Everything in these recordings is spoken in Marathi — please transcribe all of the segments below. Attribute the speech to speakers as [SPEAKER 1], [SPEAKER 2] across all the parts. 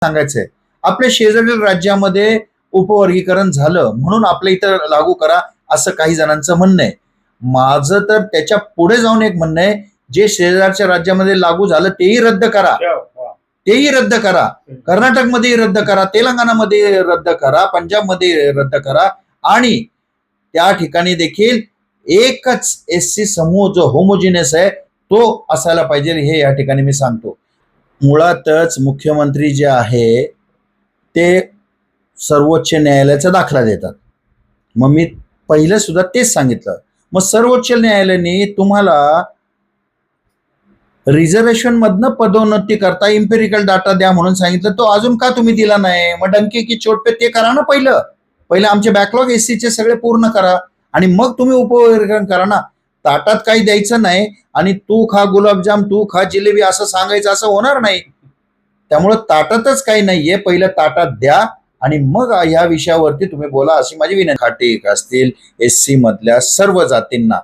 [SPEAKER 1] सांगायचंय, आपल्या शेजारील राज्यामध्ये उपवर्गीकरण झालं म्हणून आपल्या इथं लागू करा असं काही जणांचं म्हणणं आहे. माझं तर त्याच्या पुढे जाऊन एक म्हणणं आहे, जे शेजारच्या राज्यामध्ये लागू झालं तेही रद्द करा, तेही रद्द करा. कर्नाटकमध्येही रद्द करा, तेलंगणामध्ये रद्द करा, पंजाबमध्ये रद्द करा आणि त्या ठिकाणी देखील एकच एससी समूह जो होमोजिनियस आहे तो असायला पाहिजे, हे या ठिकाणी मी सांगतो. मुळातच मुख्यमंत्री जे आहे ते सर्वोच्च न्यायालयाचा दाखला देतात. मग मी पहिलं सुद्धा तेच सांगितलं. मग सर्वोच्च न्यायालयाने तुम्हाला रिझर्वेशन मधनं पदोन्नती करता इम्पेरिकल डाटा द्या म्हणून सांगितलं, तो अजून का तुम्ही दिला नाही? मग डंके की चोट पे ते करा ना. पहिलं आमचे बॅकलॉग एससीचे सगळे पूर्ण करा आणि मग तुम्ही उपवर्गीकरण करा ना. ताटात काही द्यायचं नाही आणि तू खा गुलाबजाम, तू खा जिलेबी असं सांगायचं, असं होणार नाही. त्यामुळं ताटातच काही नाहीये, पहिलं ताटात द्या आणि मग या विषयावरती तुम्ही बोला, अशी माझी विनंती. खाटीक असतील, एससी मधल्या सर्व जातींना,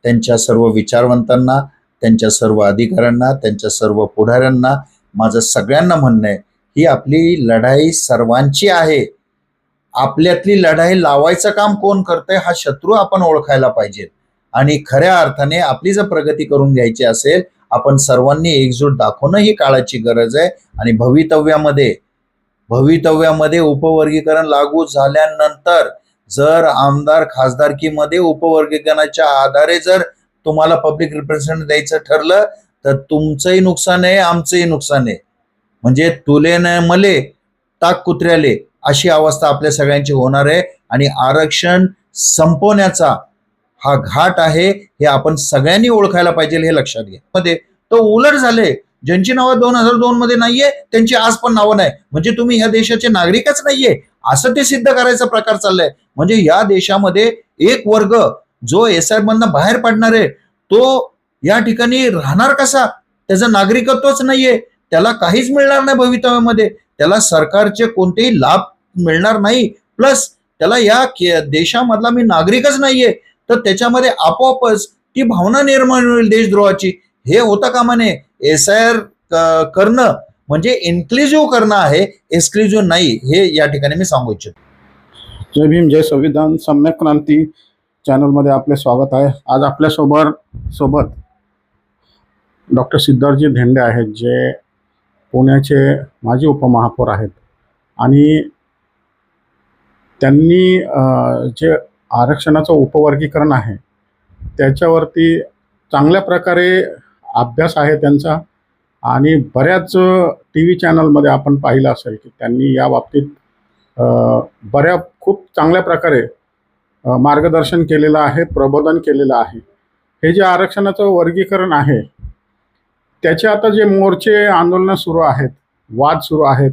[SPEAKER 1] त्यांच्या सर्व विचारवंतांना, त्यांच्या सर्व अधिकाऱ्यांना, त्यांच्या सर्व पुढाऱ्यांना माझं सगळ्यांना म्हणणं आहे, ही आपली लढाई सर्वांची आहे. आपल्यातली लढाई लावायचं काम कोण करतंय हा शत्रू आपण ओळखायला पाहिजे आणि खऱ्या अर्थाने आपली जर प्रगती करून घ्यायची असेल, आपण सर्वांनी एकजूट दाखवणं ही काळाची गरज आहे. आणि भवितव्यामध्ये उपवर्गीकरण लागू झाल्यानंतर जर आमदार खासदारकीमध्ये उपवर्गीकरणाच्या आधारे जर तुम्हाला पब्लिक रिप्रेझेंटेटिव्ह द्यायचं ठरलं तर तुमचंही नुकसान आहे, आमचंही नुकसान आहे. म्हणजे तुले न मले टाक कुत्र्याले अशी अवस्था आपल्या सगळ्यांची होणार आहे आणि आरक्षण संपवण्याचा हा घाट आहे हे आपण सगळ्यांनी ओळखायला पाहिजे, हे लक्षात घ्या. मध्ये तो उलट झाले, ज्यांची नावं 2002 मध्ये नाहीये त्यांची आज पण नावं नाही, म्हणजे तुम्ही ह्या देशाचे नागरिकच नाहीये असं ते सिद्ध करायचा प्रकार चाललाय. म्हणजे या देशामध्ये एक वर्ग जो एसआर मधनं बाहेर पडणार आहे तो या ठिकाणी राहणार कसा? त्याचं नागरिकत्वच नाहीये, त्याला काहीच मिळणार नाही भवितव्यामध्ये, त्याला सरकारचे कोणतेही लाभ मिळणार नाही, प्लस त्याला या देशामधला मी नागरिकच नाहीये, तर त्याच्यामध्ये आपोआपच ती भावना निर्माण होईल देशद्रोहाची. हे होता कामा नये. एसआयआर करणं म्हणजे इन्क्लुझिव्ह करणं आहे, एक्सक्लुझिव्ह नाही, हे या ठिकाणी मी सांगू इच्छितो.
[SPEAKER 2] जय भीम, जय संविधान. सम्यक क्रांती चॅनलमध्ये आपले स्वागत आहे. आज आपल्या सोबत डॉक्टर सिद्धार्थजी धेंडे आहेत, जे पुण्याचे माजी उपमहापौर आहेत आणि त्यांनी जे आरक्षणाचं उपवर्गीकरण आहे त्याच्यावरती चांगल्या प्रकारे अभ्यास आहे त्यांचा आणि बऱ्याच TV चॅनलमध्ये आपण पाहिलं असेल की त्यांनी या बाबतीत खूप चांगल्या प्रकारे मार्गदर्शन केलेलं आहे, प्रबोधन केलेलं आहे. हे जे आरक्षणाचं वर्गीकरण आहे त्याचे आता जे मोर्चे आंदोलनं सुरू आहेत, वाद सुरू आहेत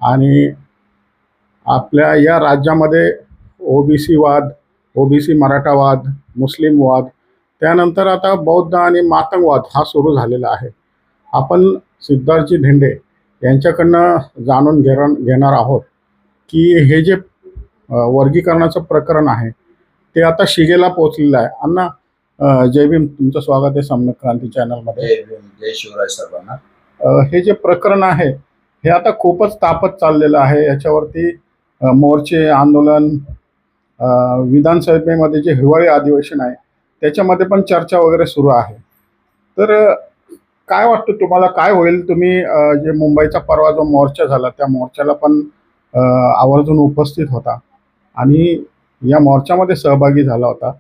[SPEAKER 2] आणि आपल्या या राज्यामध्ये ओबीसी वाद, ओबीसी मराठा वाद, मुस्लिम वाद, त्यानंतर आता बौद्ध आणि मातंग वाद हा सुरू झालेला आहे. आपण सिद्धार्थजी धेंडे यांच्याकडनं जाणून घेणार आहोत की हे जे वर्गीकरणाचं प्रकरण आहे ते आता शिगेला पोहोचलेलं आहे. अण्णा, जय भीम, तुमचं स्वागत आहे सम्यक क्रांती चॅनलमध्ये.
[SPEAKER 1] जय शिवराय सर्वांना.
[SPEAKER 2] हे जे प्रकरण आहे हे आता खूपच तापत चाललेलं आहे. याच्यावरती मोर्चे, आंदोलन, विधानसभेमध्ये जे हिवाळी अधिवेशन आहे त्याच्यामध्ये पण चर्चा वगैरे सुरू आहे. तर काय वाटतं तुम्हाला, काय होईल? तुम्ही जे मुंबईचा परवा जो मोर्चा झाला त्या मोर्चाला पण आवर्जून उपस्थित होता आणि या मोर्चामध्ये सहभागी झाला होता,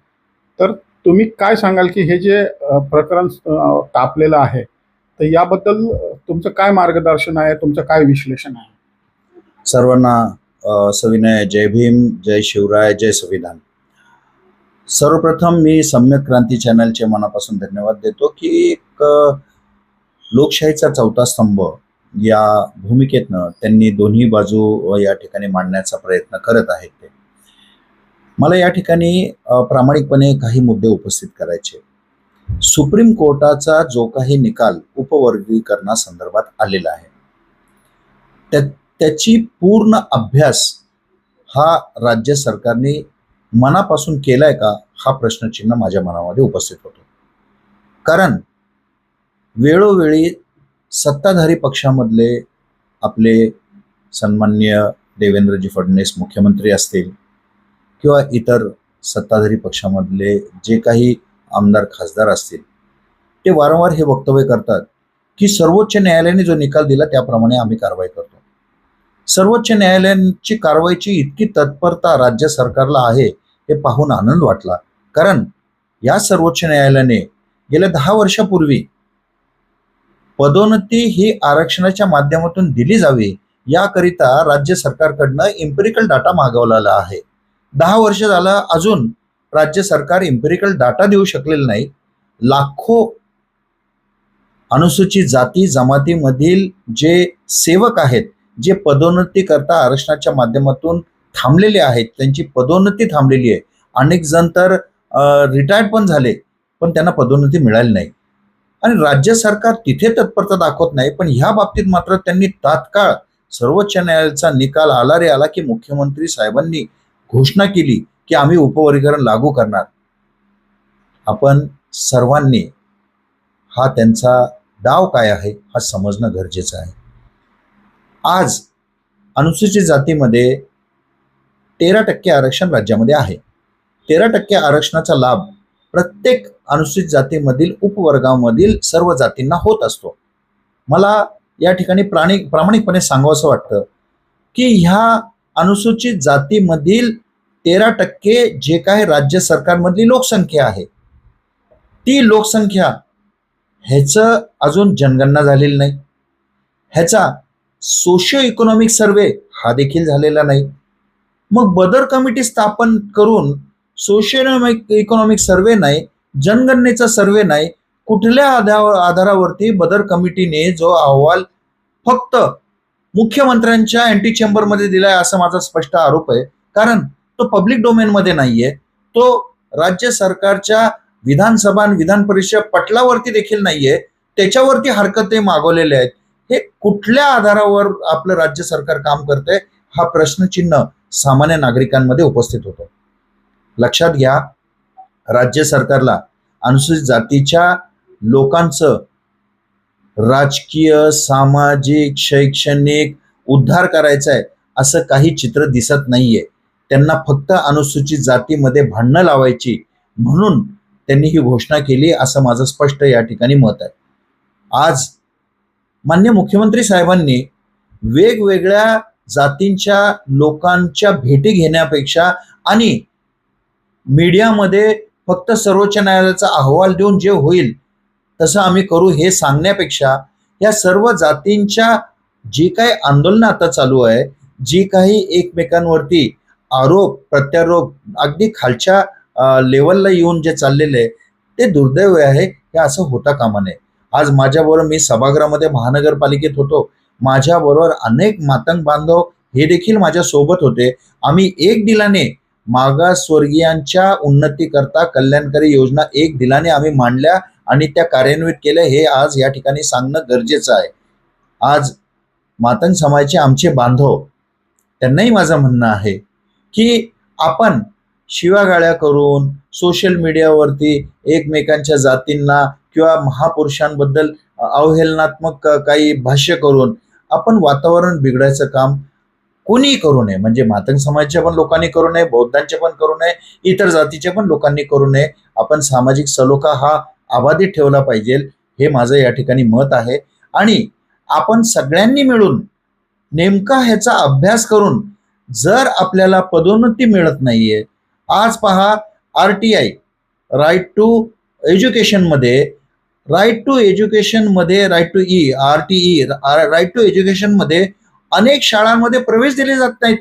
[SPEAKER 2] तर तुम्ही काय सांगाल की हे जे प्रकरण तापलेलं आहे तर याबद्दल तुमचं काय मार्गदर्शन आहे, तुमचं काय विश्लेषण आहे?
[SPEAKER 1] सर्वांना सविनय जय भीम, जय शिवराय, जय संविधान. सर्वप्रथम मी सम्यक क्रांती चॅनलचे मनापासून धन्यवाद देतो की एक लोकशाहीचा चौथा स्तंभ या भूमिकेतनं त्यांनी दोन्ही बाजू या ठिकाणी मांडण्याचा प्रयत्न करत आहेत. ते मला या ठिकाणी प्रामाणिकपणे काही मुद्दे उपस्थित करायचे. सुप्रीम कोर्टाचा जो काही निकाल उपवर्गीकरणासंदर्भात आलेला आहे त्याची पूर्ण अभ्यास हा राज्य सरकारने मनापासून केलाय का, हा प्रश्नचिन्ह माझ्या मनामध्ये उपस्थित होतो. कारण वेळोवेळी सत्ताधारी पक्षामधले आपले सन्माननीय देवेंद्रजी फडणवीस मुख्यमंत्री असतील किंवा इतर सत्ताधारी पक्षामधले जे काही आमदार खासदार असतील, ते वारंवार हे वक्तव्य करतात की सर्वोच्च न्यायालयाने जो निकाल दिला त्याप्रमाणे आम्ही कारवाई करतो. सर्वोच्च न्यायालयाची कारवाईची इतकी तत्परता राज्य सरकारला आहे हे पाहून आनंद वाटला. कारण या सर्वोच्च न्यायालयाने गेल्या 10 वर्षापूर्वी पदोन्नती ही आरक्षणाच्या माध्यमातून दिली जावी याकरिता राज्य सरकारकडनं इम्पेरिकल डाटा मागवलेला आहे. 10 वर्ष झालं अजून राज्य सरकार इम्पेरिकल डाटा देऊ शकलेलं नाही. लाखो अनुसूचित जाती जमातीमधील जे सेवक आहेत, जे पदोन्नती करता आरक्षणाच्या माध्यमातून थांबलेले आहेत, त्यांची पदोन्नती थांबलेली आहे. अनेक जण तर रिटायर्ड पण झाले, पण त्यांना पदोन्नती मिळाली नाही. आणि राज्य सरकार तिथे तत्परता दाखवत नाही, पण ह्या बाबतीत मात्र त्यांनी तात्काळ सर्वोच्च न्यायालयाचा निकाल आला रे आला की मुख्यमंत्री साहेबांनी घोषणा केली की आम्ही उपवर्गीकरण लागू करणार. आपण सर्वांनी हा त्यांचा डाव काय आहे हा समजणं गरजेचं आहे. आज अनुसूचित जातीमध्ये 13% आरक्षण राज्यामध्ये आहे. 13% आरक्षणाचा लाभ प्रत्येक अनुसूचित जातीमधील उपवर्गामधील सर्व जातींना होत असतो. मला या ठिकाणी प्रामाणिकपणे सांगावंसं वाटतं की ह्या अनुसूचित जातीमधील 13% जे काही राज्य सरकारमधली लोकसंख्या आहे, ती लोकसंख्या ह्याचं अजून जनगणना झालेली नाही, ह्याचा सोशिओ इकॉनॉमिक सर्वे हा देखील झालेला नाही. मग बदर कमिटी स्थापन करून सोशिओ इकॉनॉमिक सर्वे नाही, जनगणनेचा सर्वे नाही, कुठल्या आधारावरती बदर कमिटीने जो अहवाल फक्त मुख्यमंत्र्यांच्या अँटी चेंबरमध्ये दिलाय असा माझा स्पष्ट आरोप आहे. कारण तो पब्लिक डोमेनमध्ये नाहीये, तो राज्य सरकारच्या विधानसभा आणि विधान परिषद पटलावरती देखील नाहीये, त्याच्यावरती हरकती मागवलेल्या आहेत. हे कुठल्या आधारावर आपलं राज्य सरकार काम करतंय हा प्रश्नचिन्ह सामान्य नागरिकांमध्ये उपस्थित होतो. लक्षात घ्या, राज्य सरकारला अनुसूचित जातीच्या लोकांचं राजकीय, सामाजिक, शैक्षणिक उद्धार करायचा आहे असं काही चित्र दिसत नाहीये. त्यांना फक्त अनुसूचित जातीमध्ये भांडणं लावायची म्हणून त्यांनी ही घोषणा केली असं माझं स्पष्ट या ठिकाणी मत आहे. आज माननीय मुख्यमंत्री साहेबांनी वेगवेगळ्या जातींच्या लोकांच्या भेटी घेण्यापेक्षा आणि मीडियामध्ये फक्त सर्वोच्च न्यायालयाचा अहवाल देऊन जे होईल तसं आम्ही करू हे सांगण्यापेक्षा या सर्व जातींच्या जी काही आंदोलनं आता चालू आहे, जी काही एकमेकांवरती आरोप प्रत्यारोप अगदी खालच्या लेवलला येऊन जे चाललेले आहे ते दुर्दैव आहे. हे असं होता कामा नये. आज माझ्याबरोबर मी सभागृहामध्ये महानगरपालिकेत होतो, माझ्याबरोबर अनेक मातंग बांधव हे देखील माझ्या सोबत होते. आम्ही एक दिलाने मागासवर्गीयांच्या उन्नतीकरता कल्याणकारी योजना एक दिलाने आम्ही मांडल्या आणि त्या कार्यान्वित केल्या हे आज या ठिकाणी सांगणं गरजेचं आहे. आज मातंग समाजाचे आमचे बांधव त्यांनाही माझं म्हणणं आहे की आपण शिवागाळ्या करून सोशल मीडियावरती एकमेकांच्या जातींना किंवा महापुरुषांबद्दल अवहेलनात्मक काही भाष्य करून आपण वातावरण बिघडायचं काम कोणीही करू नये. म्हणजे मातंग समाजाच्या पण लोकांनी करू नये, बौद्धांचे पण करू नये, इतर जातीचे पण लोकांनी करू नये. आपण सामाजिक सलोखा हा अबाधित ठेवला पाहिजे हे माझं या ठिकाणी मत आहे. आणि आपण सगळ्यांनी मिळून नेमका ह्याचा अभ्यास करून जर आपल्याला पदोन्नती मिळत नाहीये, आज पहा RTI राईट टू एज्युकेशनमध्ये राईट टू एज्युकेशनमध्ये अनेक शाळांमध्ये प्रवेश दिले जात नाहीत.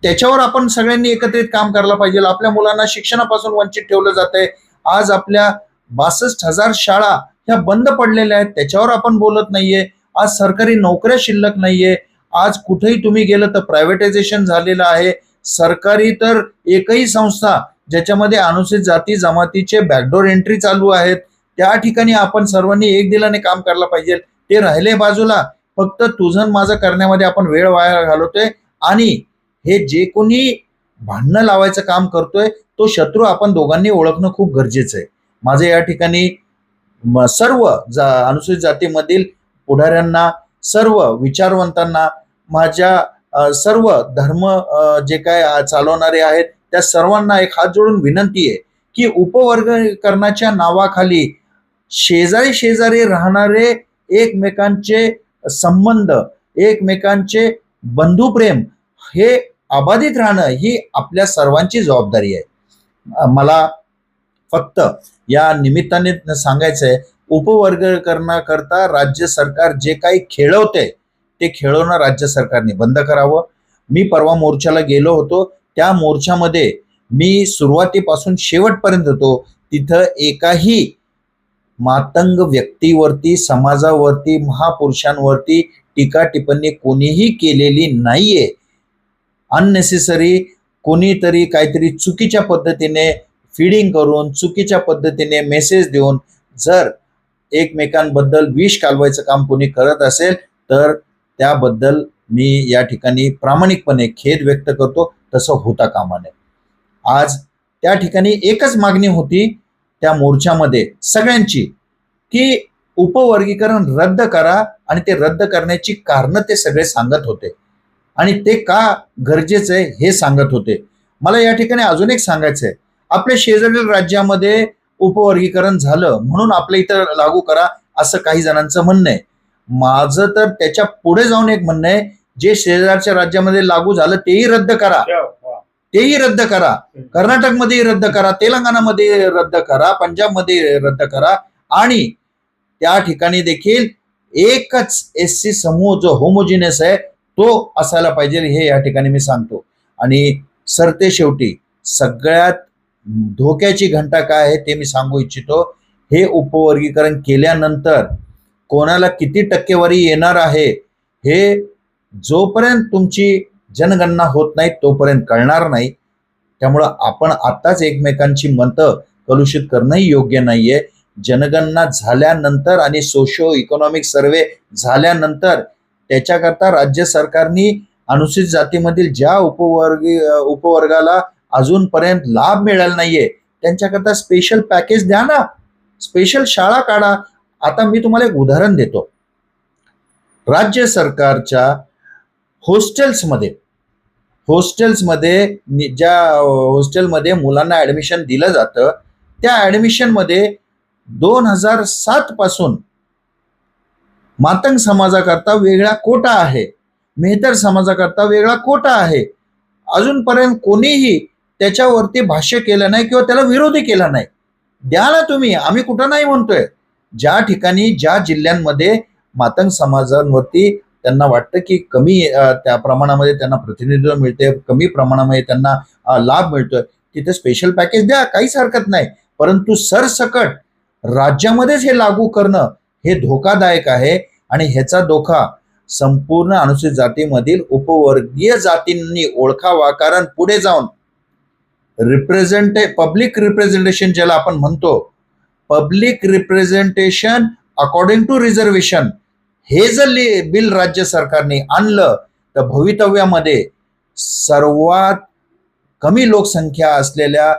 [SPEAKER 1] त्याच्यावर आपण सगळ्यांनी एकत्रित काम करायला पाहिजे. आपल्या मुलांना शिक्षणापासून वंचित ठेवलं जात आहे. आज आपल्या 62,000 शाळा ह्या बंद पडलेल्या आहेत, त्याच्यावर आपण बोलत नाहीये. आज सरकारी नोकऱ्या शिल्लक नाहीये. आज कुठेही तुम्ही गेलं तर प्रायव्हेटायझेशन झालेलं आहे. सरकारी तर एकही संस्था ज्याच्यामध्ये अनुसूचित जाती जमातीचे बॅकडोर एंट्री चालू आहेत त्या ठिकाणी आपण सर्वांनी एक दिलाने काम करायला पाहिजे. ते राहिले बाजूला, फक्त तुझं माझं करण्यामध्ये आपण वेळ वाया घालवतोय आणि हे जे कोणी भांडणं लावायचं काम करतोय तो शत्रू आपण दोघांनी ओळखणं खूप गरजेचं आहे. माझं या ठिकाणी सर्व अनुसूचित जातीमधील पुढाऱ्यांना सर्व विचारवंतांना, माझ्या सर्व धर्म जे काय चालवणारे आहेत त्या सर्वांना एक हात जोडून विनंती आहे की उपवर्गीकरणाच्या नावाखाली शेजारी शेजारी राहणारे एकमेकांचे संबंध, एकमेकांचे बंधुप्रेम हे अबाधित राहणं ही आपल्या सर्वांची जबाबदारी आहे. मला फक्त या निमित्ताने सांगायचं आहे, उपवर्गीकरणाकरता राज्य सरकार जे काही खेळवते ते खेळवणं राज्य सरकारने बंद करावं. मी परवा मोर्चाला गेलो होतो, त्या मोर्चामध्ये मी सुरुवातीपासून शेवटपर्यंत होतो. तिथं एकाही मातंग व्यक्तीवरती, समाजावरती, महापुरुषांवरती टीका टिप्पणी कोणीही केलेली नाहीये. अननेसेसरी कोणीतरी काहीतरी चुकीच्या पद्धतीने फीडिंग करून, चुकीच्या पद्धतीने मेसेज देऊन जर एकमेकांबद्दल विष कालवायचं काम कोणी करत असेल तर त्याबद्दल मी या ठिकाणी प्रामाणिकपणे खेद व्यक्त करतो. तसं होता कामा नये. आज त्या ठिकाणी एकच मागणी होती त्या मोर्चामध्ये सगळ्यांची की उपवर्गीकरण रद्द करा, आणि ते रद्द करण्याची कारणं ते सगळे सांगत होते आणि ते का गरजेचं आहे हे सांगत होते. मला या ठिकाणी अजून एक सांगायचं आहे, आपल्या शेजारील राज्यामध्ये उपवर्गीकरण झालं म्हणून आपल्या इथं लागू करा असं काही जणांचं म्हणणं आहे. माझं तर त्याच्या पुढे जाऊन एक म्हणणं आहे, जे शेजारच्या राज्यामध्ये लागू झालं तेही रद्द करा, तेही रद्द करा. कर्नाटकमध्येही रद्द करा, तेलंगणामध्ये रद्द करा, पंजाबमध्ये रद्द करा, आणि त्या ठिकाणी देखील एकच SC समूह जो होमोजिनियस आहे तो असायला पाहिजे हे या ठिकाणी मी सांगतो. आणि सरते शेवटी सगळ्यात धोक्याची घंटा काय आहे ते मी सांगू इच्छितो. हे उपवर्गीकरण केल्यानंतर कोणाला किती टक्केवारी येणार आहे हे जोपर्यंत तुमची जनगणना होत नाही तोपर्यंत कळणार नाही. त्यामुळं आपण आत्ताच एकमेकांची मतं कलुषित करणंही योग्य नाहीये. जनगणना झाल्यानंतर आणि सोशो इकॉनॉमिक सर्वे झाल्यानंतर त्याच्याकरता राज्य सरकारने अनुसूचित जातीमधील ज्या उपवर्गाला अजूनपर्यंत लाभ मिळाला नाहीये त्यांच्याकरता स्पेशल पॅकेज द्या ना, स्पेशल शाळा काढा. आता मी तुम्हाला एक उदाहरण देतो. राज्य सरकारच्या हॉस्टेल्समध्ये ज्या हॉस्टेलमध्ये मुलांना ऍडमिशन दिलं जातं त्या ऍडमिशनमध्ये 2007 पासून मातंग समाजाकरता वेगळा कोटा आहे, मेहतर समाजाकरता वेगळा कोटा आहे. अजूनपर्यंत कोणीही त्याच्यावरती भाष्य केलं नाही किंवा त्याला विरोधी केला नाही. द्या ना तुम्ही, आम्ही कुठं नाही म्हणतोय. ज्या ठिकाणी ज्या जिल्ह्यांमध्ये मातंग समाजांवरती त्यांना वाटतं की कमी त्या प्रमाणामध्ये त्यांना प्रतिनिधित्व मिळते, कमी प्रमाणामध्ये त्यांना लाभ मिळतोय, तिथे स्पेशल पॅकेज द्या, काहीच हरकत नाही. परंतु सरसकट राज्यामध्येच हे लागू करणं हे धोकादायक आहे आणि ह्याचा धोका संपूर्ण अनुसूचित जातीमधील उपवर्गीय जातींनी ओळखावा. कारण पुढे जाऊन पब्लिक रिप्रेझेंटेशन ज्याला आपण म्हणतो, public representation according to reservation हे जर बिल राज्य सरकारने आणलं तर भवितव्यामध्ये सर्वात कमी लोकसंख्या असलेल्या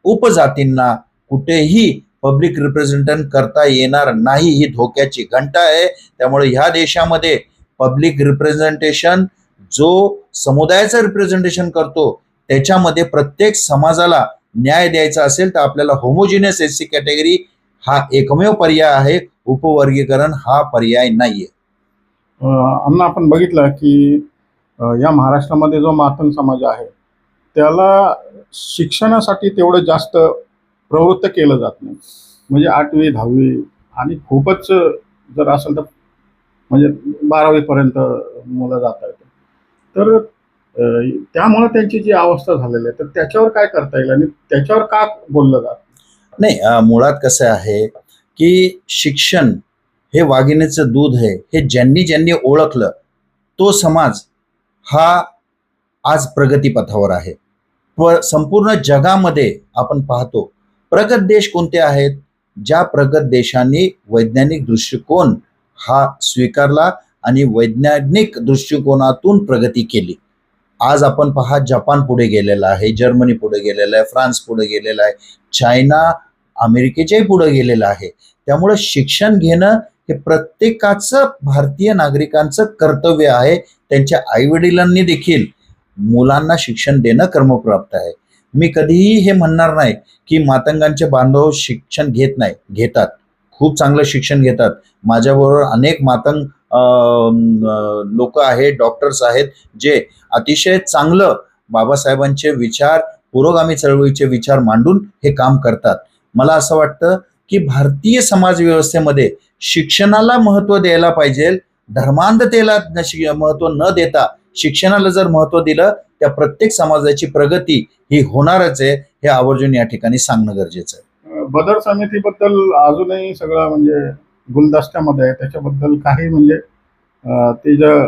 [SPEAKER 1] उपजातींना कुठेही पब्लिक रिप्रेझेंटेशन करता येणार नाही. ही धोक्याची घंटा आहे. त्यामुळे ह्या देशामध्ये पब्लिक रिप्रेझेंटेशन जो समुदायाचं रिप्रेझेंटेशन करतो त्याच्यामध्ये प्रत्येक समाजाला न्याय द्यायचा असेल तर आपल्याला होमोजिनियस SC कॅटेगरी हा एकमेव पर्याय आहे. उपवर्गीकरण हा पर्याय नाहीये.
[SPEAKER 2] अण्णा, आपण बघितलं की या महाराष्ट्रामध्ये जो मातंग समाज आहे त्याला शिक्षणासाठी तेवढं जास्त प्रवृत्त केलं जात नाही. म्हणजे 8वी 10वी आणि खूपच जर असेल तर म्हणजे 12वी पर्यंत मुलं जात आहेत. तर त्यामुळे त्यांची जी अवस्था झालेली आहे तर त्याच्यावर काय करता येईल आणि त्याच्यावर का बोललं जात
[SPEAKER 1] नाही? मुळात कसं आहे की शिक्षण हे वाघिणीचं दूध आहे हे ज्यांनी ज्यांनी ओळखलं तो समाज हा आज प्रगतीपथावर आहे. संपूर्ण जगामध्ये आपण पाहतो प्रगत देश कोणते आहेत? ज्या प्रगत देशांनी वैज्ञानिक दृष्टिकोन हा स्वीकारला आणि वैज्ञानिक दृष्टिकोनातून प्रगती केली. आज आपण पहा, जपान पुढे गेलेला आहे, जर्मनी पुढे गेलेला आहे, फ्रान्स पुढे गेलेला आहे, चायना अमेरिकेच्याही पुढे गेलेला आहे. त्यामुळे शिक्षण घेणं हे प्रत्येकाचं भारतीय नागरिकांचं कर्तव्य आहे. त्यांच्या आईवडिलांनी देखील मुलांना शिक्षण देणं कर्मप्राप्त आहे. मी कधीही हे म्हणणार नाही की मातंगांचे बांधव शिक्षण घेत नाही, घेतात, खूप चांगलं शिक्षण घेतात. माझ्याबरोबर अनेक मातंग लोक आहेत, डॉक्टर्स आहेत, जे अतिशय चांगलं बाबासाहेबांचे विचार, पुरोगामी चळवळीचे विचार मांडून हे काम करतात. मला असं वाटतं की भारतीय समाज व्यवस्थेमध्ये शिक्षणाला महत्त्व द्यायला पाहिजे. धर्मांधतेला महत्त्व न देता शिक्षणाला जर महत्त्व दिलं, त्या प्रत्येक समाजाची प्रगती ही होणारच आहे, हे आवर्जून या ठिकाणी सांगणं गरजेचं आहे.
[SPEAKER 2] बदर समितीबद्दल अजूनही सगळं म्हणजे गुलदस्त्यामध्ये आहे. त्याच्याबद्दल काही म्हणजे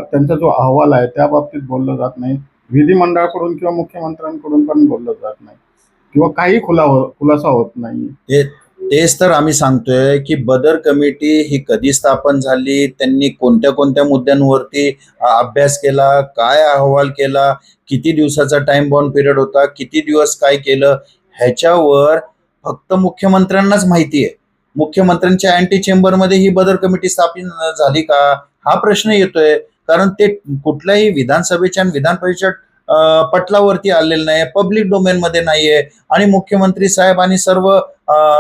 [SPEAKER 2] त्यांचा जो अहवाल आहे त्या बाबतीत बोललं जात नाही. विधिमंडळाकडून किंवा मुख्यमंत्र्यांकडून पण बोललं जात नाही किंवा काही खुलासा होत नाही.
[SPEAKER 1] तेच तर आम्ही सांगतोय की बदर कमिटी ही कधी स्थापन झाली, त्यांनी कोणत्या कोणत्या मुद्द्यांवरती अभ्यास केला, काय अहवाल केला, किती दिवसाचा टाइम बाउंड पिरियड होता, किती दिवस काय केलं, ह्याच्यावर फक्त मुख्यमंत्र्यांनाच माहिती आहे. मुख्यमंत्र्यांच्या अँटी चेंबरमध्ये ही बदर कमिटी स्थापन झाली का, हा प्रश्न येतोय. कारण ते कुठल्याही विधानसभेच्या आणि विधान परिषद पटलावरती आलेलं नाही, पब्लिक डोमेन मध्ये नाहीये. आणि मुख्यमंत्री साहेब आणि सर्व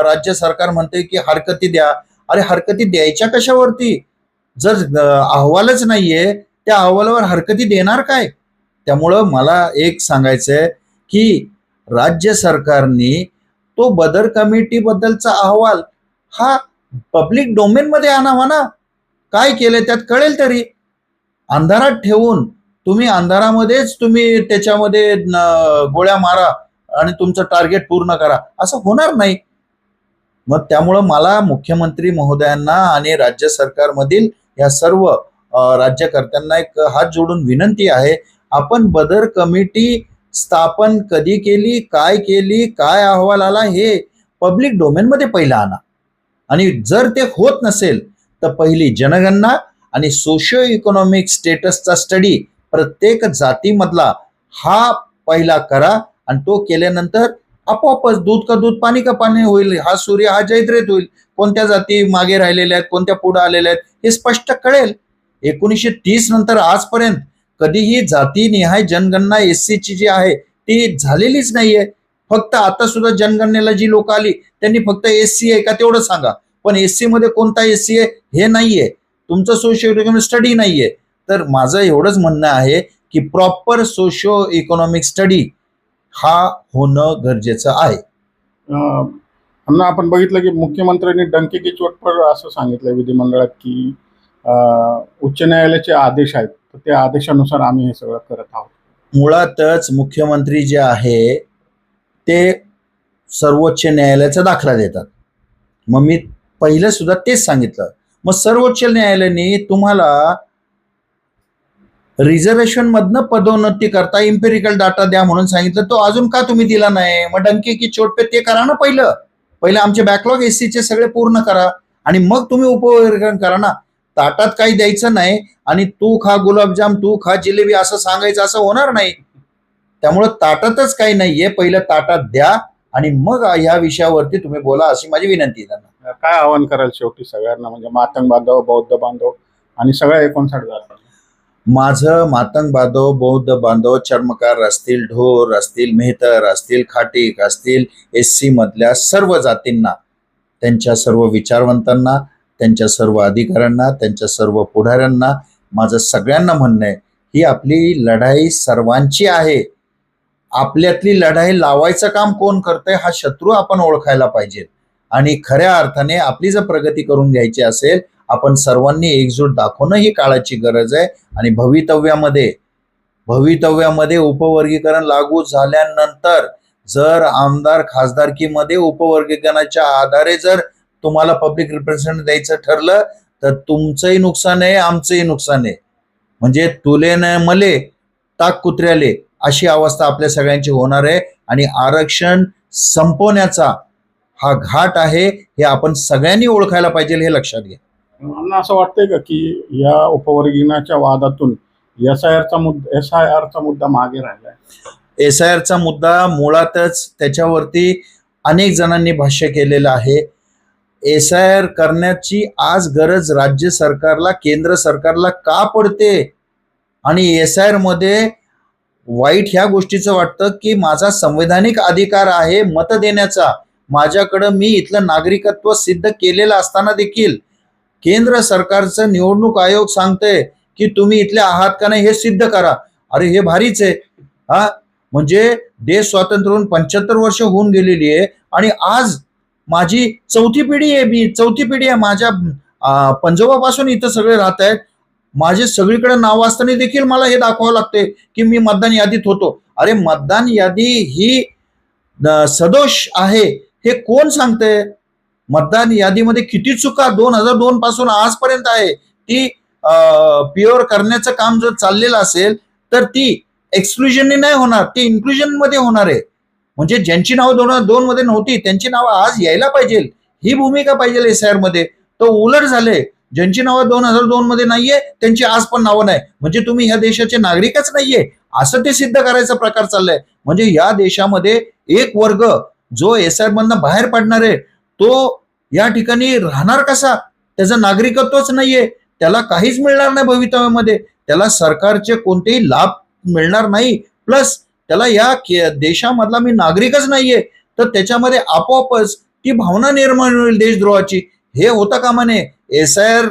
[SPEAKER 1] राज्य सरकार म्हणते की हरकती द्या. अरे हरकती द्यायच्या कशावरती? जर अहवालच नाहीये, त्या अहवालावर हरकती देणार काय? त्यामुळं मला एक सांगायचंय की राज्य सरकारने तो बदर कमिटी बद्दलचा अहवाल हा पब्लिक डोमेन मध्ये आणावा ना. काय केलंय त्यात कळेल तरी. अंधारात ठेवून तुम्ही अंधारामध्येच तुम्ही त्याच्यामध्ये गोळ्या मारा आणि तुमचं टार्गेट पूर्ण करा, असं होणार नाही. मग त्यामुळं मला मुख्यमंत्री महोदयांना आणि राज्य सरकारमधील या सर्व राज्यकर्त्यांना एक हात जोडून विनंती आहे, आपण बदर कमिटी स्थापन कधी केली, काय अहवाल आला, हे पब्लिक डोमेनमध्ये पहिला आणा. आणि जर ते होत नसेल तर पहिली जनगणना आणि सोशिओ इकॉनॉमिक स्टेटसचा स्टडी प्रत्येक जातीमधला हा पहिला करा. आणि तो केल्यानंतर आपोआपच दूध का दूध पाणी का पाणी होईल, हा सूर्य हा जयद्रथ होईल. कोणत्या जाती मागे राहिलेल्या आहेत, कोणत्या पुढे आलेल्या आहेत, हे स्पष्ट कळेल. 1930 नंतर आजपर्यंत कधीही जातीनिहाय जनगणना एससीची जी आहे ती झालेलीच नाहीये. फक्त आता सुद्धा जनगणनेला जी लोक आली त्यांनी फक्त एससी आहे का तेवढं सांगा, पण एससी मध्ये कोणता एससी आहे हे नाहीये, तुमचं सोशिओ इकॉनॉमिक स्टडी नाहीये. तर माझं एवढंच म्हणणं आहे की प्रॉपर सोशिओ इकॉनॉमिक स्टडी हा होणं गरजेचं आहे.
[SPEAKER 2] आपण बघितलं की मुख्यमंत्र्यांनी डंके की चोट पर असं सांगितलं विधिमंडळात की उच्च न्यायालयाचे आदेश आहेत, तर त्या आदेशानुसार आम्ही हे सगळं करत आहोत.
[SPEAKER 1] मुळातच मुख्यमंत्री जे आहे ते सर्वोच्च न्यायालयाचा दाखला देतात. मग मी पहिलं सुद्धा तेच सांगितलं. मग सर्वोच्च न्यायालयाने तुम्हाला रिझर्वेशन मधनं पदोन्नती करता इम्पेरिकल डाटा द्या म्हणून सांगितलं, तो अजून का तुम्ही दिला नाही? मग डंके की चोट पे ते करा ना. पहिलं आमचे बॅकलॉग एससीचे सगळे पूर्ण करा आणि मग तुम्ही उपवर्गीकरण करा ना. ताटात काही द्यायचं नाही आणि तू खा गुलाबजाम, तू खा जिलेबी असं सांगायचं, असं होणार नाही. त्यामुळं ताटातच काही नाहीये, पहिलं ताटात द्या आणि मग ह्या विषयावरती तुम्ही बोला, अशी माझी विनंती आहे त्यांना.
[SPEAKER 2] काय आवाहन कराल शेवटी सगळ्यांना, म्हणजे मातंग बांधव, बौद्ध बांधव आणि सगळ्या 59 जाती?
[SPEAKER 1] माझं मातंग बांधव, बौद्ध बांधव, चर्मकार असतील, ढोर असतील, मेहतर असतील, खाटीक असतील, एससी मधल्या सर्व जातींना, त्यांच्या सर्व विचारवंतांना, त्यांच्या सर्व अधिकाऱ्यांना, त्यांच्या सर्व पुढाऱ्यांना माझं सगळ्यांना म्हणणं आहे, ही आपली लढाई सर्वांची आहे. आपल्यातली लढाई लावायचं काम कोण करतंय हा शत्रू आपण ओळखायला पाहिजे. आणि खऱ्या अर्थाने आपली जर प्रगती करून घ्यायची असेल, आपण सर्वांनी एकजूट दाखवणं ही काळाची गरज आहे. आणि भवितव्यामध्ये उपवर्गीकरण लागू झाल्यानंतर जर आमदार खासदारकीमध्ये उपवर्गीकरणाच्या आधारे जर तुम्हाला पब्लिक रिप्रेझेंटेशन द्यायचं ठरलं तर तुमचंही नुकसान आहे, आमचंही नुकसान आहे. म्हणजे तुले न मले टाक कुत्र्याले अशी अवस्था आपल्या सगळ्यांची होणार आहे. आणि आरक्षण संपवण्याचा हा घाट आहे, हे आपण सगळ्यांनी ओळखायला पाहिजे, हे लक्षात घ्या.
[SPEAKER 2] असं वाटतंय का की या उपवर्गीकरणाच्या वादातून एसआयआरचा मुद्दा मागे राहिलाय?
[SPEAKER 1] एसआयआरचा मुद्दा मुळातच त्याच्यावरती अनेक जणांनी भाष्य केलेलं आहे. SIR करण्याची आज गरज राज्य सरकारला, केंद्र सरकारला का पडते? आणि SIR मध्ये वाईट ह्या गोष्टीचं वाटतं की माझा संवैधानिक अधिकार आहे मत देण्याचा, माझ्याकडं मी इथलं नागरिकत्व सिद्ध केलेलं असताना देखील केंद्र सरकारचं निवडणूक आयोग सांगतंय की तुम्ही इथले आहात का नाही हे सिद्ध करा. अरे हे भारीच आहे. हा, म्हणजे देश स्वातंत्र्य होऊन 75 वर्ष होऊन गेलेली आहे आणि आज माझी चौथी पिढी आहे, मी चौथी पिढी आहे, माझ्या पंजोबापासून इथं सगळे राहत आहेत. माझे सगळीकडे नाव असताना देखील मला हे दाखवावं लागते की मी मतदान यादीत होतो. अरे मतदान यादी ही सदोष आहे हे कोण सांगतंय? मतदान यादीमध्ये किती चुका 2002 पासून आजपर्यंत आहे, ती प्युअर करण्याचं काम जर चाललेलं असेल तर ती एक्सक्लुजनने नाही होणार, ती इन्क्लुजन मध्ये होणार आहे. म्हणजे ज्यांची नावं 2002 मध्ये नव्हती त्यांची नावं आज यायला पाहिजे, ही भूमिका पाहिजे SIR मध्ये. तो उलट झाले, ज्यांची नावं 2002 मध्ये नाहीये त्यांची आज पण नावं नाही, म्हणजे तुम्ही ह्या देशाचे नागरिकच नाहीये असं ते सिद्ध करायचा प्रकार चाललाय. म्हणजे या देशामध्ये एक वर्ग जो SIR मधनं बाहेर पडणार आहे तो या ठिकाणी राहणार कसा? त्याचं नागरिकत्वच नाहीये, त्याला काहीच मिळणार नाही भवितव्यामध्ये, त्याला सरकारचे कोणतेही लाभ मिळणार नाही, प्लस त्याला या देशामधला मी नागरिकच नाहीये, तर त्याच्यामध्ये आपोआपच ती भावना निर्माण होईल देशद्रोहाची. हे होता कामा नये. SIR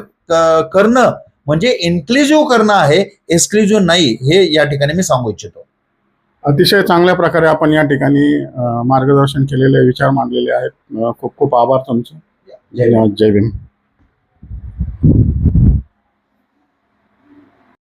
[SPEAKER 1] करणं म्हणजे इन्क्लुझिव्ह करणं आहे, एक्सक्लुझिव्ह नाही, हे या ठिकाणी मी सांगू इच्छितो.
[SPEAKER 2] अतिशय चांगल्या प्रकारे आपण या ठिकाणी मार्गदर्शन केलेले, विचार मांडलेले आहेत. खूप खूप आभार तुमचे. धन्यवाद. जय भीम.